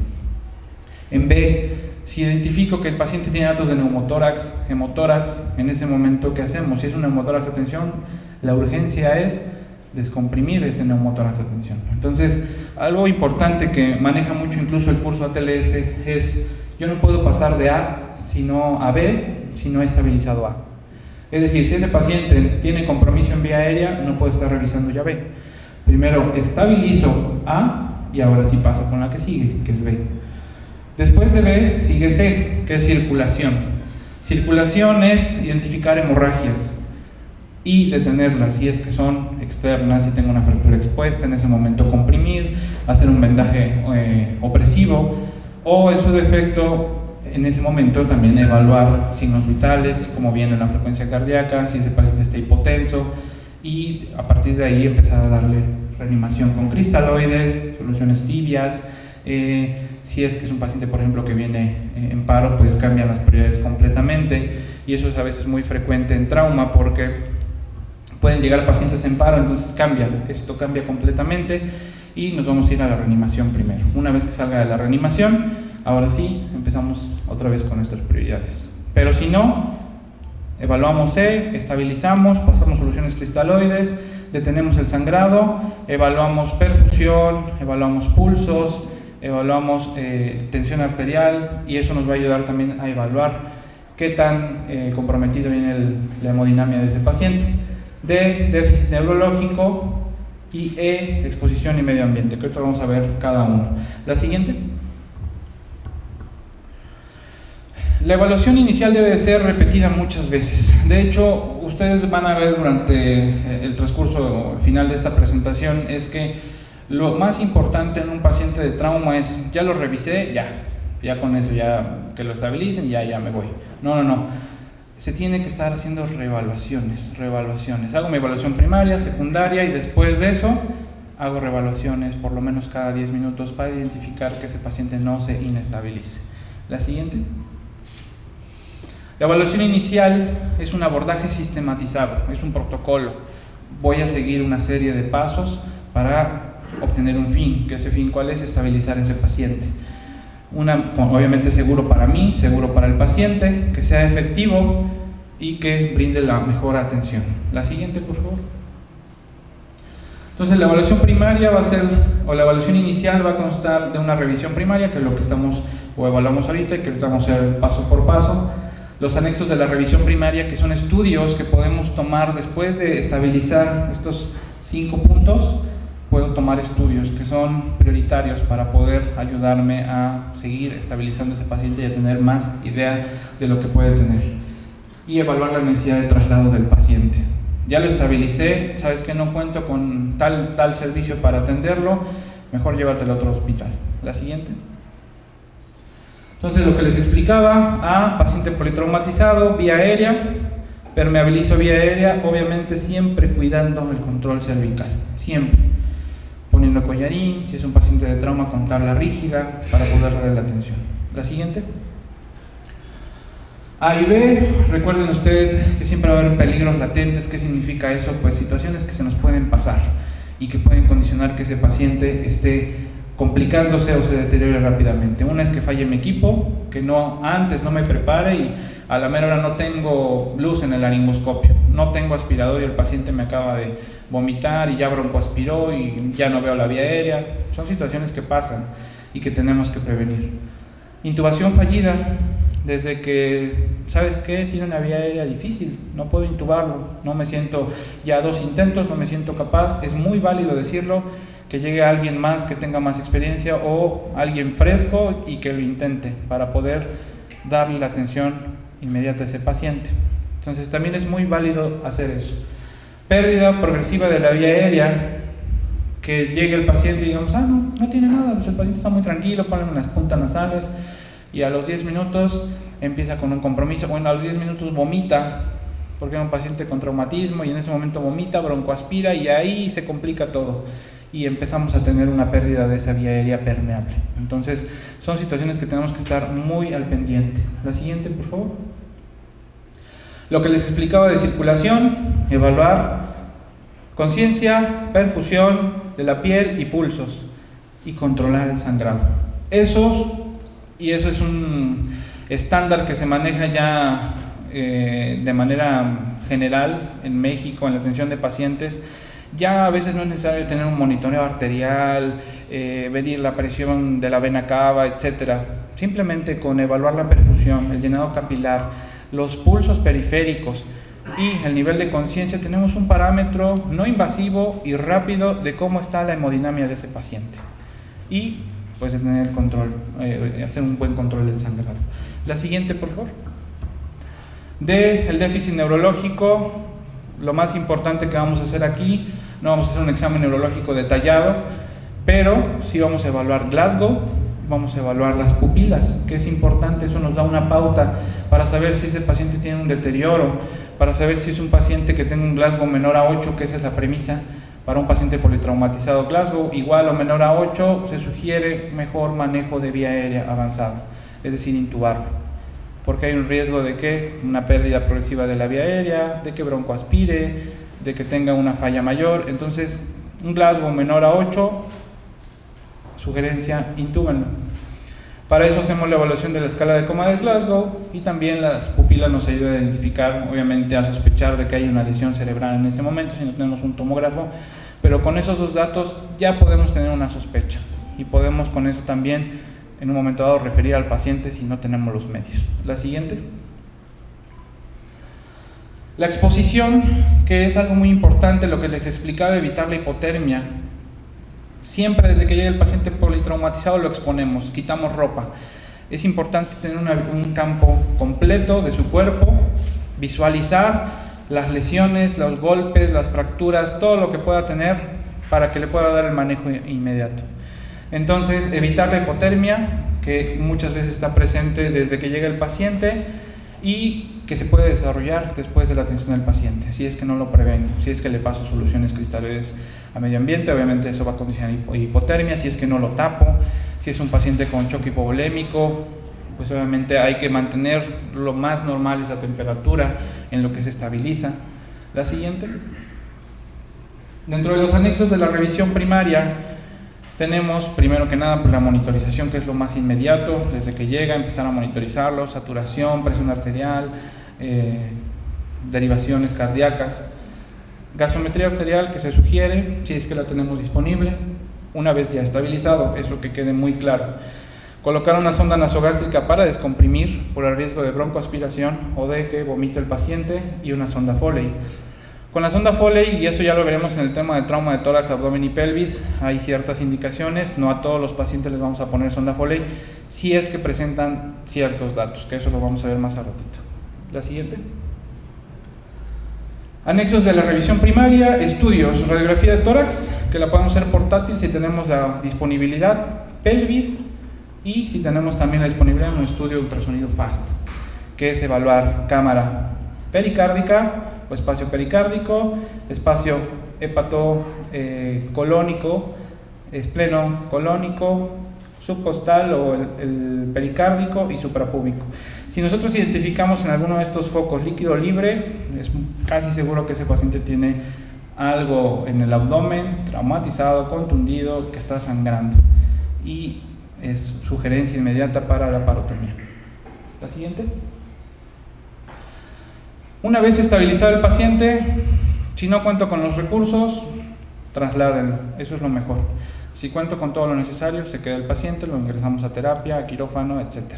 En B, si identifico que el paciente tiene datos de neumotórax, hemotórax, en ese momento, ¿qué hacemos? Si es un neumotórax de tensión, la urgencia es descomprimir ese neumotórax de tensión. Entonces, algo importante que maneja mucho incluso el curso ATLS es, yo no puedo pasar de A a B si no he estabilizado A. Es decir, si ese paciente tiene compromiso en vía aérea, no puedo estar revisando ya B. Primero estabilizo A y ahora sí paso con la que sigue, que es B. Después de B sigue C, que es circulación. Circulación es identificar hemorragias y detenerlas, si es que son externas, si tengo una fractura expuesta, en ese momento comprimir, hacer un vendaje opresivo, o en su defecto, en ese momento también evaluar signos vitales, como viene la frecuencia cardíaca, si ese paciente está hipotenso, y a partir de ahí empezar a darle reanimación con cristaloides, soluciones tibias. Si es que es un paciente, por ejemplo, que viene en paro, pues cambian las prioridades completamente, y eso es a veces muy frecuente en trauma porque pueden llegar pacientes en paro, entonces esto cambia completamente y nos vamos a ir a la reanimación primero. Una vez que salga de la reanimación, ahora sí empezamos otra vez con nuestras prioridades. Pero si no, evaluamos C, estabilizamos, pasamos soluciones cristaloides, detenemos el sangrado, evaluamos perfusión, evaluamos pulsos, evaluamos tensión arterial, y eso nos va a ayudar también a evaluar qué tan comprometido viene la hemodinamia de ese paciente. D, déficit neurológico, y E, exposición y medio ambiente, que ahorita vamos a ver cada uno. La siguiente. La evaluación inicial debe ser repetida muchas veces. De hecho, ustedes van a ver durante el transcurso final de esta presentación es que lo más importante en un paciente de trauma es, ya lo revisé, ya con eso, ya que lo estabilicen, ya me voy. No. Se tiene que estar haciendo reevaluaciones. Hago mi evaluación primaria, secundaria, y después de eso hago reevaluaciones por lo menos cada 10 minutos para identificar que ese paciente no se inestabilice. La siguiente. La evaluación inicial es un abordaje sistematizado, es un protocolo. Voy a seguir una serie de pasos para obtener un fin, que ese fin, ¿cuál es? Estabilizar ese paciente. Obviamente seguro para mí, seguro para el paciente, que sea efectivo y que brinde la mejor atención. La siguiente, por favor. Entonces la evaluación primaria va a ser, o la evaluación inicial va a constar de una revisión primaria, que es lo que estamos o evaluamos ahorita y que vamos a hacer paso por paso. Los anexos de la revisión primaria, que son estudios que podemos tomar después de estabilizar estos 5 puntos. Puedo tomar estudios que son prioritarios para poder ayudarme a seguir estabilizando ese paciente y a tener más idea de lo que puede tener. Y evaluar la necesidad de traslado del paciente. Ya lo estabilicé, sabes que no cuento con tal servicio para atenderlo, mejor llévatelo a otro hospital. La siguiente. Entonces, lo que les explicaba, paciente politraumatizado, vía aérea, permeabilizo vía aérea, obviamente siempre cuidando el control cervical, siempre. Poniendo collarín, si es un paciente de trauma, con tabla rígida para poder darle la atención. La siguiente. A y B, recuerden ustedes que siempre va a haber peligros latentes. ¿Qué significa eso? Pues situaciones que se nos pueden pasar y que pueden condicionar que ese paciente esté complicándose o se deteriore rápidamente. Una es que falle mi equipo, que antes no me prepare y a la mera hora no tengo luz en el laringoscopio, no tengo aspirador y el paciente me acaba de vomitar y ya broncoaspiró y ya no veo la vía aérea. Son situaciones que pasan y que tenemos que prevenir. Intubación fallida, desde que, ¿sabes qué? Tiene una vía aérea difícil, no puedo intubarlo, no me siento, ya 2 intentos, no me siento capaz. Es muy válido decirlo, que llegue alguien más que tenga más experiencia o alguien fresco y que lo intente para poder darle la atención inmediata a ese paciente. Entonces también es muy válido hacer eso. Pérdida progresiva de la vía aérea, que llegue el paciente y digamos, no tiene nada, pues el paciente está muy tranquilo, ponle unas puntas nasales y a los 10 minutos empieza con un compromiso. Bueno, a los 10 minutos vomita, porque era un paciente con traumatismo y en ese momento vomita, broncoaspira y ahí se complica todo y empezamos a tener una pérdida de esa vía aérea permeable. Entonces son situaciones que tenemos que estar muy al pendiente. La siguiente, por favor. Lo que les explicaba de circulación, evaluar conciencia, perfusión de la piel y pulsos y controlar el sangrado. Eso es un estándar que se maneja ya de manera general en México en la atención de pacientes. Ya a veces no es necesario tener un monitoreo arterial, medir la presión de la vena cava, etcétera. Simplemente con evaluar la perfusión, el llenado capilar, los pulsos periféricos y el nivel de conciencia, tenemos un parámetro no invasivo y rápido de cómo está la hemodinamia de ese paciente. Y pues de tener control, hacer un buen control del sangrado. La siguiente, por favor. El déficit neurológico, lo más importante que vamos a hacer aquí, no vamos a hacer un examen neurológico detallado, pero sí vamos a evaluar Glasgow, vamos a evaluar las pupilas, que es importante, eso nos da una pauta para saber si ese paciente tiene un deterioro, para saber si es un paciente que tenga un Glasgow menor a 8, que esa es la premisa. Para un paciente politraumatizado Glasgow igual o menor a 8, se sugiere mejor manejo de vía aérea avanzada, es decir, intubarlo, porque hay un riesgo de que una pérdida progresiva de la vía aérea, de que broncoaspire, de que tenga una falla mayor. Entonces, un Glasgow menor a 8, sugerencia, intúbenlo. Para eso hacemos la evaluación de la escala de coma de Glasgow y también las pupilas nos ayudan a identificar, obviamente a sospechar de que hay una lesión cerebral en ese momento si no tenemos un tomógrafo, pero con esos 2 datos ya podemos tener una sospecha y podemos con eso también en un momento dado referir al paciente si no tenemos los medios. La siguiente. La exposición, que es algo muy importante, lo que les explicaba, evitar la hipotermia. Siempre desde que llegue el paciente politraumatizado lo exponemos, quitamos ropa. Es importante tener un campo completo de su cuerpo, visualizar las lesiones, los golpes, las fracturas, todo lo que pueda tener para que le pueda dar el manejo inmediato. Entonces, evitar la hipotermia, que muchas veces está presente desde que llega el paciente y que se puede desarrollar después de la atención del paciente, si es que no lo prevengo, si es que le paso soluciones cristales a medio ambiente, obviamente eso va a condicionar hipotermia, si es que no lo tapo, si es un paciente con choque hipovolémico, pues obviamente hay que mantener lo más normal esa temperatura en lo que se estabiliza. La siguiente. Dentro de los anexos de la revisión primaria tenemos, primero que nada, la monitorización, que es lo más inmediato, desde que llega, empezar a monitorizarlo, saturación, presión arterial, derivaciones cardíacas, gasometría arterial que se sugiere, si es que la tenemos disponible, una vez ya estabilizado, eso que quede muy claro. Colocar una sonda nasogástrica para descomprimir por el riesgo de broncoaspiración o de que vomite el paciente y una sonda Foley. Con la sonda Foley, y eso ya lo veremos en el tema de trauma de tórax, abdomen y pelvis, hay ciertas indicaciones, no a todos los pacientes les vamos a poner sonda Foley, si es que presentan ciertos datos, que eso lo vamos a ver más a ratito. La siguiente. Anexos de la revisión primaria, estudios, radiografía de tórax, que la podemos hacer portátil si tenemos la disponibilidad, pelvis, y si tenemos también la disponibilidad en un estudio de ultrasonido FAST, que es evaluar cámara pericárdica o espacio pericárdico, espacio hepato-colónico, espleno colónico, subcostal o el pericárdico y suprapúbico. Si nosotros identificamos en alguno de estos focos líquido libre, es casi seguro que ese paciente tiene algo en el abdomen, traumatizado, contundido, que está sangrando. y es sugerencia inmediata para la parotomía. La siguiente. Una vez estabilizado el paciente, si no cuento con los recursos, trasládenlo, eso es lo mejor. Si cuento con todo lo necesario, se queda el paciente, lo ingresamos a terapia, a quirófano, etc.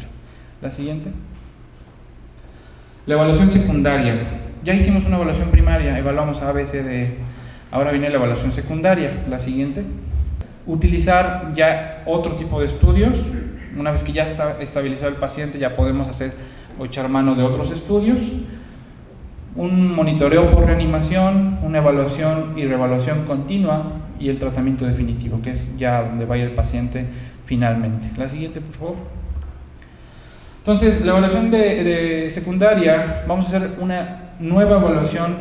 La siguiente. La evaluación secundaria. Ya hicimos una evaluación primaria, evaluamos A, B, C, D. Ahora viene la evaluación secundaria. La siguiente. Utilizar ya otro tipo de estudios. Una vez que ya está estabilizado el paciente, ya podemos hacer o echar mano de otros estudios. Un monitoreo por reanimación, una evaluación y reevaluación continua y el tratamiento definitivo, que es ya donde vaya el paciente finalmente. La siguiente, por favor. Entonces, la evaluación de secundaria, vamos a hacer una nueva evaluación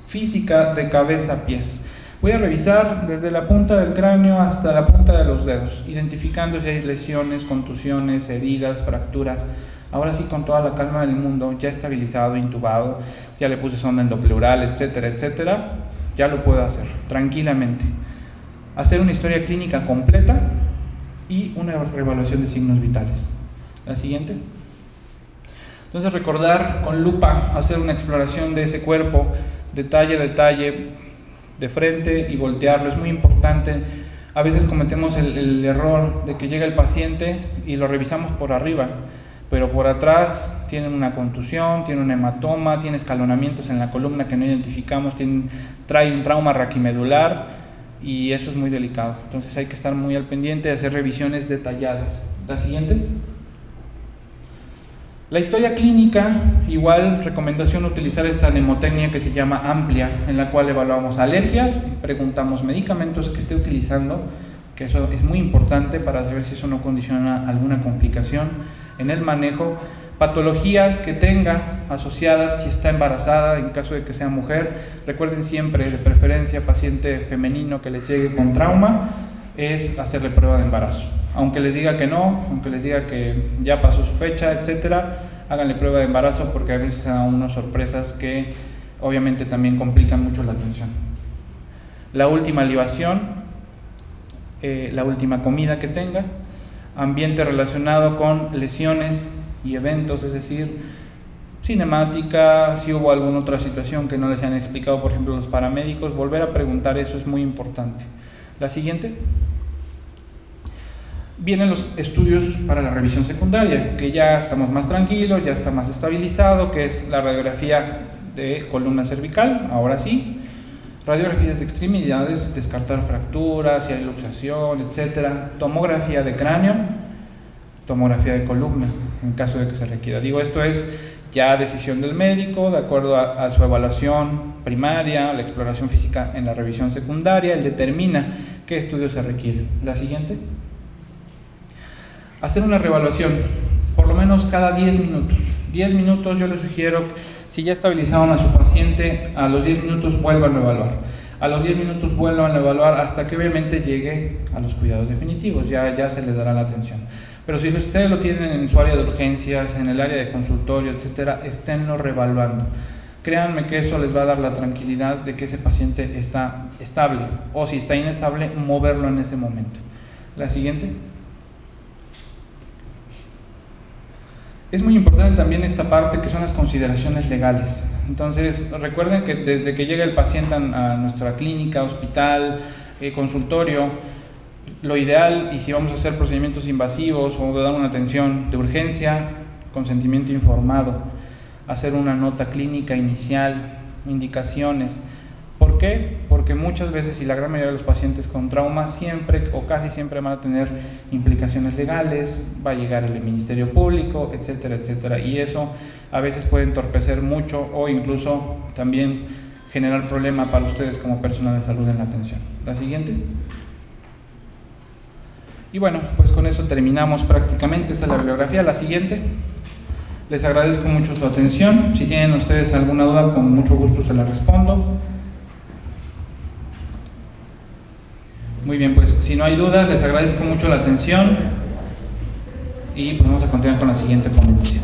física de cabeza a pies. Voy a revisar desde la punta del cráneo hasta la punta de los dedos, identificando si hay lesiones, contusiones, heridas, fracturas. Ahora sí, con toda la calma del mundo, ya estabilizado, intubado, ya le puse sonda endopleural, etcétera, etcétera, ya lo puedo hacer tranquilamente. Hacer una historia clínica completa y una reevaluación de signos vitales. La siguiente. Entonces, recordar con lupa, hacer una exploración de ese cuerpo, detalle a detalle, de frente y voltearlo, es muy importante. A veces cometemos el error de que llega el paciente y lo revisamos por arriba, pero por atrás tienen una contusión, tiene un hematoma, tiene escalonamientos en la columna que no identificamos, trae un trauma raquimedular y eso es muy delicado. Entonces hay que estar muy al pendiente de hacer revisiones detalladas. La siguiente. La historia clínica, igual recomendación utilizar esta mnemotecnia que se llama amplia, en la cual evaluamos alergias, preguntamos medicamentos que esté utilizando, que eso es muy importante para saber si eso no condiciona alguna complicación en el manejo, patologías que tenga asociadas si está embarazada, en caso de que sea mujer. Recuerden siempre, de preferencia, paciente femenino que les llegue con trauma, es hacerle prueba de embarazo. Aunque les diga que no, aunque les diga que ya pasó su fecha, etcétera, háganle prueba de embarazo porque a veces dan unas sorpresas que obviamente también complican mucho la atención. La última libación, la última comida que tenga, ambiente relacionado con lesiones y eventos, es decir, cinemática, si hubo alguna otra situación que no les han explicado, por ejemplo, los paramédicos, volver a preguntar, eso es muy importante. La siguiente. Vienen los estudios para la revisión secundaria, que ya estamos más tranquilos, ya está más estabilizado, que es la radiografía de columna cervical, ahora sí, radiografías de extremidades, descartar fracturas, si hay luxación, etcétera, tomografía de cráneo, tomografía de columna, en caso de que se requiera. Digo, esto es ya decisión del médico, de acuerdo a su evaluación primaria, la exploración física en la revisión secundaria, él determina qué estudios se requieren. La siguiente. Hacer una reevaluación, por lo menos cada 10 minutos. 10 minutos yo les sugiero, si ya estabilizaron a su paciente, a los 10 minutos vuelvan a evaluar. A los 10 minutos vuelvan a evaluar hasta que obviamente llegue a los cuidados definitivos, ya se les dará la atención. Pero si ustedes lo tienen en su área de urgencias, en el área de consultorio, etcétera, esténlo reevaluando. Créanme que eso les va a dar la tranquilidad de que ese paciente está estable, o si está inestable, moverlo en ese momento. La siguiente. Es muy importante también esta parte que son las consideraciones legales. Entonces, recuerden que desde que llega el paciente a nuestra clínica, hospital, consultorio, lo ideal, y si vamos a hacer procedimientos invasivos o dar una atención de urgencia, consentimiento informado, hacer una nota clínica inicial, indicaciones. ¿Por qué? Porque muchas veces, y la gran mayoría de los pacientes con trauma, siempre o casi siempre van a tener implicaciones legales, va a llegar el Ministerio Público, etcétera, etcétera, y eso a veces puede entorpecer mucho o incluso también generar problema para ustedes como personal de salud en la atención. La siguiente. Y bueno, pues con eso terminamos prácticamente, esta es la bibliografía. La siguiente. Les agradezco mucho su atención. Si tienen ustedes alguna duda, con mucho gusto se la respondo. Muy bien, pues si no hay dudas, les agradezco mucho la atención y pues vamos a continuar con la siguiente ponencia.